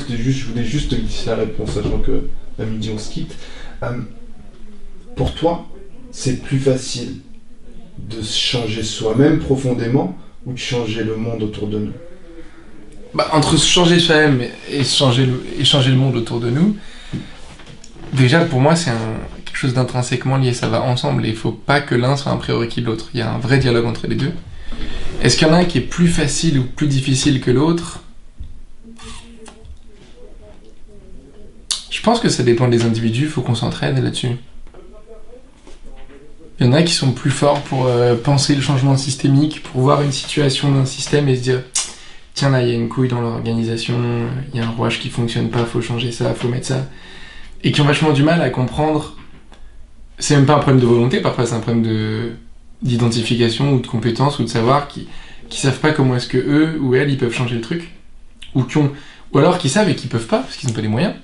je voulais juste te glisser la réponse, sachant que à midi on se quitte. Pour toi, c'est plus facile de se changer soi-même profondément ou de changer le monde autour de nous? Bah, entre se changer soi-même et changer le monde autour de nous, déjà pour moi c'est quelque chose d'intrinsèquement lié, ça va ensemble et il faut pas que l'un soit un prérequis de l'autre. Il y a un vrai dialogue entre les deux. Est-ce qu'il y en a un qui est plus facile ou plus difficile que l'autre? Je pense que ça dépend des individus, il faut qu'on s'entraide là-dessus. Il y en a qui sont plus forts pour penser le changement systémique, pour voir une situation d'un système et se dire tiens là il y a une couille dans l'organisation, il y a un rouage qui fonctionne pas, faut changer ça, faut mettre ça. Et qui ont vachement du mal à comprendre, c'est même pas un problème de volonté, parfois c'est un problème d'identification ou de compétence ou de savoir qui savent pas comment est-ce que eux ou elles ils peuvent changer le truc. Ou alors qui savent et qui peuvent pas, parce qu'ils n'ont pas les moyens.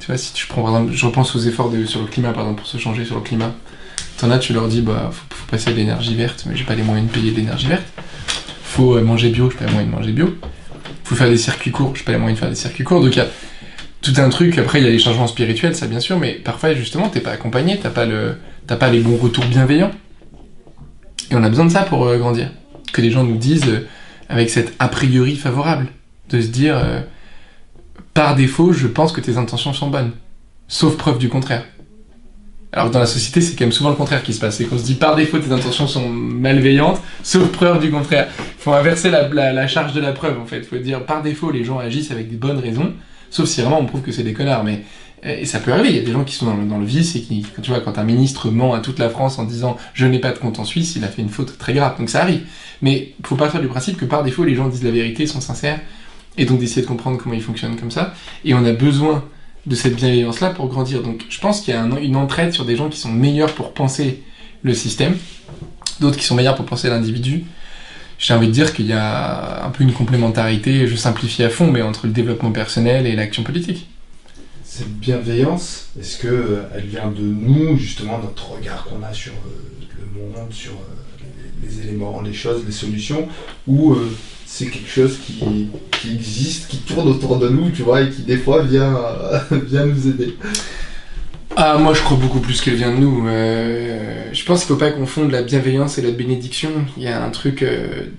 Tu vois, si tu prends par exemple, je repense aux efforts sur le climat par exemple, pour se changer sur le climat. T'en as, tu leur dis, bah, faut passer à l'énergie verte, mais j'ai pas les moyens de payer de l'énergie verte. Faut manger bio, j'ai pas les moyens de manger bio. Faut faire des circuits courts, j'ai pas les moyens de faire des circuits courts. Donc il y a tout un truc, après il y a les changements spirituels, ça bien sûr, mais parfois justement t'es pas accompagné, t'as pas les bons retours bienveillants. Et on a besoin de ça pour grandir. Que les gens nous disent, avec cet a priori favorable, de se dire, par défaut, je pense que tes intentions sont bonnes. Sauf preuve du contraire. Alors dans la société, c'est quand même souvent le contraire qui se passe. C'est qu'on se dit par défaut tes intentions sont malveillantes, sauf preuve du contraire. Faut inverser la charge de la preuve en fait. Faut dire par défaut les gens agissent avec des bonnes raisons, sauf si vraiment on prouve que c'est des connards. Mais et ça peut arriver. Il y a des gens qui sont dans le vice et qui, tu vois, quand un ministre ment à toute la France en disant je n'ai pas de compte en Suisse, il a fait une faute très grave. Donc ça arrive. Mais faut pas faire du principe que par défaut les gens disent la vérité, sont sincères, et donc d'essayer de comprendre comment ils fonctionnent comme ça. Et on a besoin de cette bienveillance-là pour grandir. Donc je pense qu'il y a une entraide sur des gens qui sont meilleurs pour penser le système, d'autres qui sont meilleurs pour penser l'individu. J'ai envie de dire qu'il y a un peu une complémentarité, je simplifie à fond, mais entre le développement personnel et l'action politique. Cette bienveillance, est-ce qu'elle vient de nous, justement, notre regard qu'on a sur le monde, sur les éléments, les choses, les solutions, ou c'est quelque chose qui existe, qui tourne autour de nous, tu vois, et qui des fois vient nous aider? Ah, moi je crois beaucoup plus qu'elle vient de nous. Je pense qu'il ne faut pas confondre la bienveillance et la bénédiction. Il y a un truc,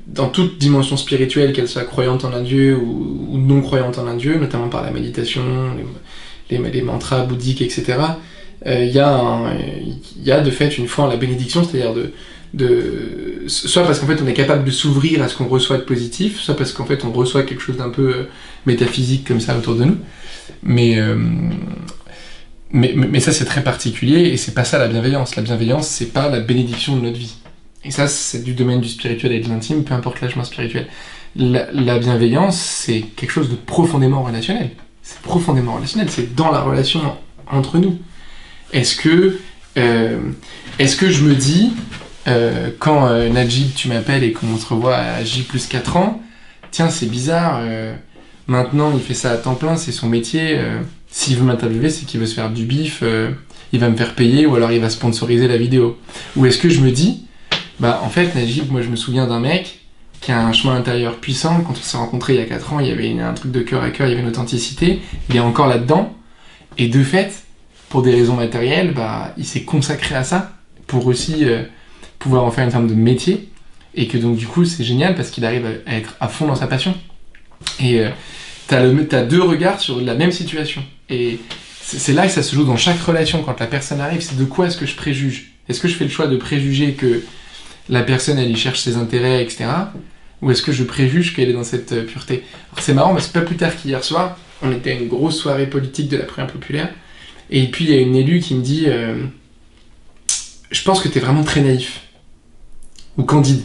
dans toute dimension spirituelle, qu'elle soit croyante en un dieu ou non croyante en un dieu, notamment par la méditation, les mantras bouddhiques, etc. Il y a de fait une foi en la bénédiction, c'est-à-dire soit parce qu'en fait on est capable de s'ouvrir à ce qu'on reçoit de positif, soit parce qu'en fait on reçoit quelque chose d'un peu métaphysique comme ça autour de nous. Mais ça c'est très particulier et c'est pas ça la bienveillance. La bienveillance c'est pas la bénédiction de notre vie. Et ça c'est du domaine du spirituel et de l'intime, peu importe l'âge spirituel. La bienveillance c'est quelque chose de profondément relationnel. C'est profondément relationnel, c'est dans la relation entre nous. Est-ce que je me dis quand Najib tu m'appelles et qu'on se revoit à J plus 4 ans, tiens c'est bizarre, maintenant il fait ça à temps plein, c'est son métier, s'il veut m'interviewer c'est qu'il veut se faire du bif, il va me faire payer ou alors il va sponsoriser la vidéo. Ou est-ce que je me dis, bah en fait Najib, moi je me souviens d'un mec qui a un chemin intérieur puissant, quand on s'est rencontrés il y a 4 ans, il y avait un truc de cœur à cœur, il y avait une authenticité, il est encore là-dedans, et de fait, pour des raisons matérielles, bah il s'est consacré à ça, pour aussi pouvoir en faire une forme de métier, et que donc du coup c'est génial parce qu'il arrive à être à fond dans sa passion. Et t'as deux regards sur la même situation. Et c'est là que ça se joue dans chaque relation, quand la personne arrive, c'est de quoi est-ce que je préjuge? Est-ce que je fais le choix de préjuger que la personne elle y cherche ses intérêts, etc. Ou est-ce que je préjuge qu'elle est dans cette pureté? Alors c'est marrant parce que pas plus tard qu'hier soir, on était à une grosse soirée politique de la primaire populaire, et puis il y a une élue qui me dit je pense que t'es vraiment très naïf. Ou candide.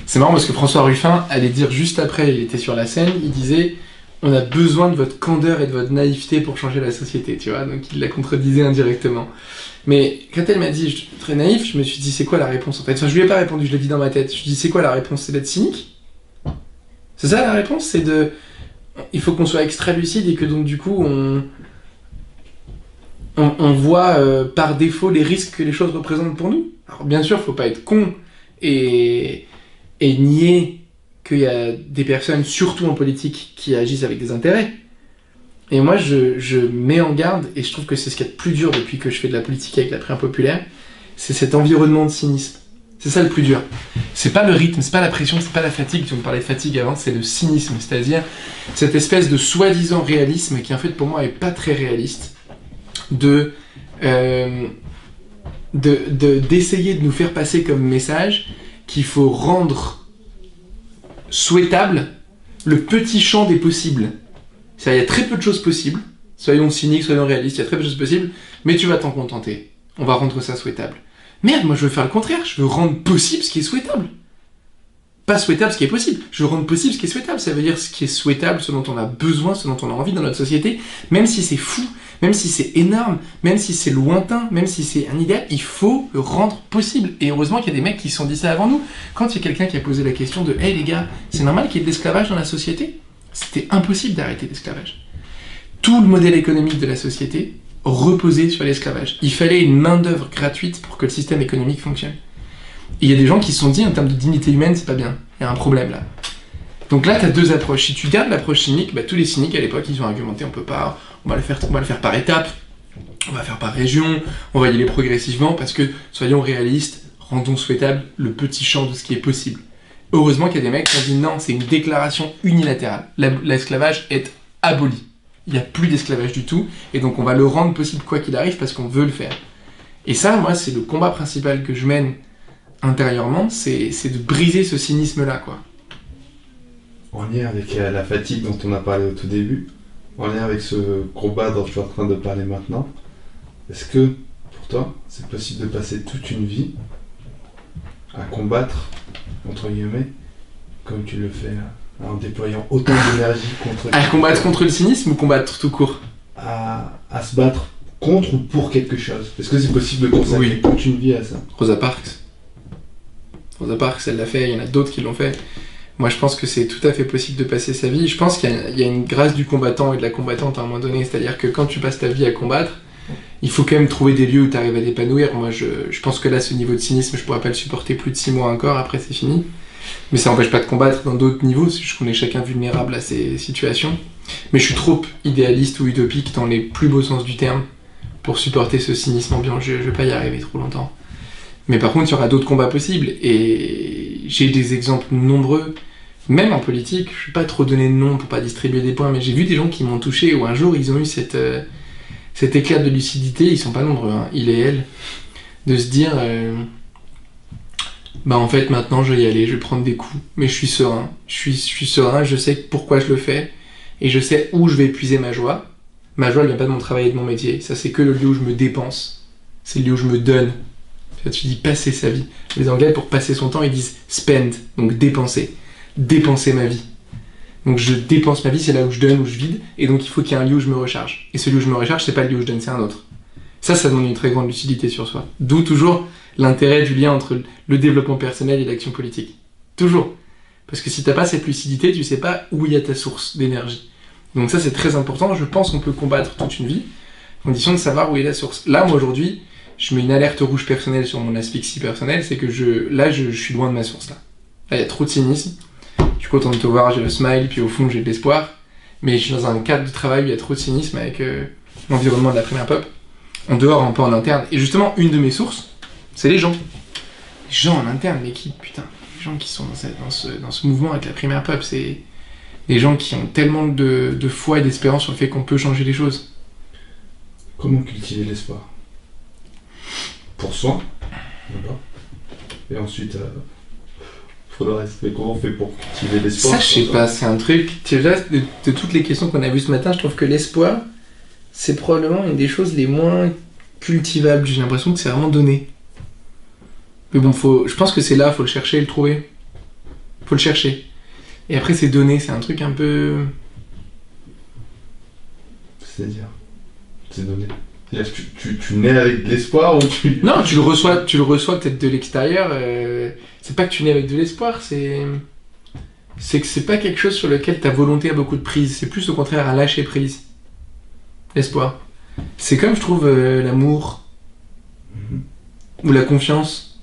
C'est marrant parce que François Ruffin allait dire juste après, il était sur la scène, il disait on a besoin de votre candeur et de votre naïveté pour changer la société, tu vois, donc il la contredisait indirectement. Mais quand elle m'a dit je suis très naïf, je me suis dit c'est quoi la réponse en fait? Enfin, je lui ai pas répondu, je l'ai dit dans ma tête. Je lui ai dit c'est quoi la réponse? C'est d'être cynique? C'est ça la réponse? C'est de... Il faut qu'on soit extra lucide et que donc du coup on voit par défaut les risques que les choses représentent pour nous. Alors bien sûr, faut pas être con et nier qu'il y a des personnes, surtout en politique, qui agissent avec des intérêts. Et moi, je mets en garde, et je trouve que c'est ce qu'il y a de plus dur depuis que je fais de la politique avec la primaire populaire, c'est cet environnement de cynisme. C'est ça le plus dur. C'est pas le rythme, c'est pas la pression, c'est pas la fatigue, tu me parlais de fatigue avant, c'est le cynisme, c'est-à-dire cette espèce de soi-disant réalisme qui en fait pour moi est pas très réaliste, d'essayer de nous faire passer comme message qu'il faut rendre souhaitable le petit champ des possibles. C'est-à-dire, il y a très peu de choses possibles, soyons cyniques, soyons réalistes, il y a très peu de choses possibles, mais tu vas t'en contenter. On va rendre ça souhaitable. Merde, moi je veux faire le contraire, je veux rendre possible ce qui est souhaitable. Pas souhaitable ce qui est possible, je veux rendre possible ce qui est souhaitable. Ça veut dire ce qui est souhaitable, ce dont on a besoin, ce dont on a envie dans notre société, même si c'est fou, même si c'est énorme, même si c'est lointain, même si c'est un idéal, il faut le rendre possible. Et heureusement qu'il y a des mecs qui se sont dit ça avant nous. Quand il y a quelqu'un qui a posé la question de « Hey les gars, c'est normal qu'il y ait de l'esclavage dans la société ?» C'était impossible d'arrêter l'esclavage. Tout le modèle économique de la société reposait sur l'esclavage. Il fallait une main-d'œuvre gratuite pour que le système économique fonctionne. Et il y a des gens qui se sont dit, en termes de dignité humaine, c'est pas bien. Il y a un problème là. Donc là, tu as deux approches. Si tu gardes l'approche cynique, tous les cyniques à l'époque, ils ont argumenté, on peut pas, on va le faire par étapes, on va faire par région, on va y aller progressivement, parce que, soyons réalistes, rendons souhaitable le petit champ de ce qui est possible. Heureusement qu'il y a des mecs qui ont dit non, c'est une déclaration unilatérale. L'esclavage est aboli. Il n'y a plus d'esclavage du tout, et donc on va le rendre possible quoi qu'il arrive parce qu'on veut le faire. Et ça, moi, c'est le combat principal que je mène intérieurement, c'est de briser ce cynisme-là, quoi. En lien avec la fatigue dont on a parlé au tout début, en lien avec ce combat dont je suis en train de parler maintenant, est-ce que, pour toi, c'est possible de passer toute une vie à combattre, entre guillemets, comme tu le fais en déployant autant d'énergie contre... À combattre contre le cynisme ou combattre tout court? À se battre contre ou pour quelque chose. Est-ce que c'est possible de consacrer toute une vie à ça? Rosa Parks, elle l'a fait, il y en a d'autres qui l'ont fait. Moi, je pense que c'est tout à fait possible de passer sa vie. Je pense qu'il y a une grâce du combattant et de la combattante à un moment donné. C'est-à-dire que quand tu passes ta vie à combattre, il faut quand même trouver des lieux où tu arrives à t'épanouir. Moi, je pense que là, ce niveau de cynisme, je pourrais pas le supporter plus de 6 mois encore, après c'est fini. Mais ça n'empêche pas de combattre dans d'autres niveaux, parce qu'on est chacun vulnérable à ces situations. Mais je suis trop idéaliste ou utopique dans les plus beaux sens du terme pour supporter ce cynisme ambiant. Je vais pas y arriver trop longtemps. Mais par contre, il y aura d'autres combats possibles, et j'ai des exemples nombreux, même en politique. Je ne vais pas trop donner de nom pour pas distribuer des points, mais j'ai vu des gens qui m'ont touché, où un jour ils ont eu cet éclair de lucidité, ils sont pas nombreux, hein, il et elle, de se dire en fait maintenant je vais y aller, je vais prendre des coups, mais je suis serein, je suis serein, je sais pourquoi je le fais, et je sais où je vais épuiser ma joie. Ma joie elle vient pas de mon travail et de mon métier, ça c'est que le lieu où je me dépense, c'est le lieu où je me donne. Tu dis passer sa vie. Les Anglais, pour passer son temps, ils disent spend, donc dépenser. Dépenser ma vie. Donc je dépense ma vie, c'est là où je donne, où je vide, et donc il faut qu'il y ait un lieu où je me recharge. Et ce lieu où je me recharge, c'est pas le lieu où je donne, c'est un autre. Ça demande une très grande lucidité sur soi. D'où toujours l'intérêt du lien entre le développement personnel et l'action politique. Toujours. Parce que si t'as pas cette lucidité, tu sais pas où il y a ta source d'énergie. Donc ça c'est très important, je pense qu'on peut combattre toute une vie, à condition de savoir où est la source. Là, moi aujourd'hui, je mets une alerte rouge personnelle sur mon asphyxie personnelle, c'est que je suis loin de ma source là. Là, il y a trop de cynisme. Je suis content de te voir, j'ai le smile, puis au fond, j'ai de l'espoir. Mais je suis dans un cadre de travail où il y a trop de cynisme avec l'environnement de la primaire pop. En dehors, un peu en interne. Et justement, une de mes sources, c'est les gens. Les gens en interne, mais qui, putain, les gens qui sont dans ce mouvement avec la primaire pop, c'est des gens qui ont tellement de foi et d'espérance sur le fait qu'on peut changer les choses. Comment cultiver l'espoir? Pour soi, d'abord. Et ensuite, pour le reste. Mais comment on fait pour cultiver l'espoir? Ça, je sais pas, c'est un truc. Déjà, de toutes les questions qu'on a vues ce matin, je trouve que l'espoir, c'est probablement une des choses les moins cultivables. J'ai l'impression que c'est vraiment donné. Mais bon, je pense que c'est là, faut le chercher et le trouver. Faut le chercher. Et après, c'est donné, c'est un truc un peu... C'est-à-dire, c'est donné. C'est-à-dire que tu nais avec de l'espoir ou tu... Non, tu le reçois peut-être de l'extérieur. C'est pas que tu nais avec de l'espoir, c'est que c'est pas quelque chose sur lequel ta volonté a beaucoup de prise. C'est plus au contraire un lâcher prise. L'espoir. C'est comme je trouve l'amour ou la confiance.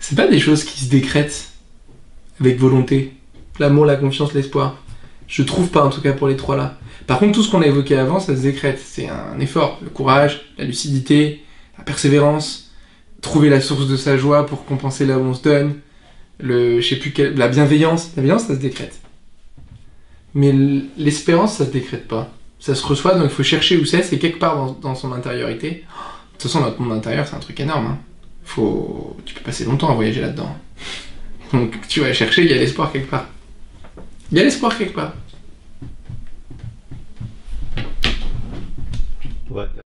C'est pas des choses qui se décrètent avec volonté. L'amour, la confiance, l'espoir. Je trouve pas, en tout cas pour les trois là. Par contre, tout ce qu'on a évoqué avant, ça se décrète. C'est un effort. Le courage, la lucidité, la persévérance, trouver la source de sa joie pour compenser là où on se donne, la bienveillance. La bienveillance, ça se décrète. Mais l'espérance, ça se décrète pas. Ça se reçoit, donc il faut chercher où c'est quelque part dans son intériorité. De toute façon, notre monde intérieur, c'est un truc énorme. Hein. Tu peux passer longtemps à voyager là-dedans. Donc tu vas chercher, il y a l'espoir quelque part. Il y a l'espoir quelque part.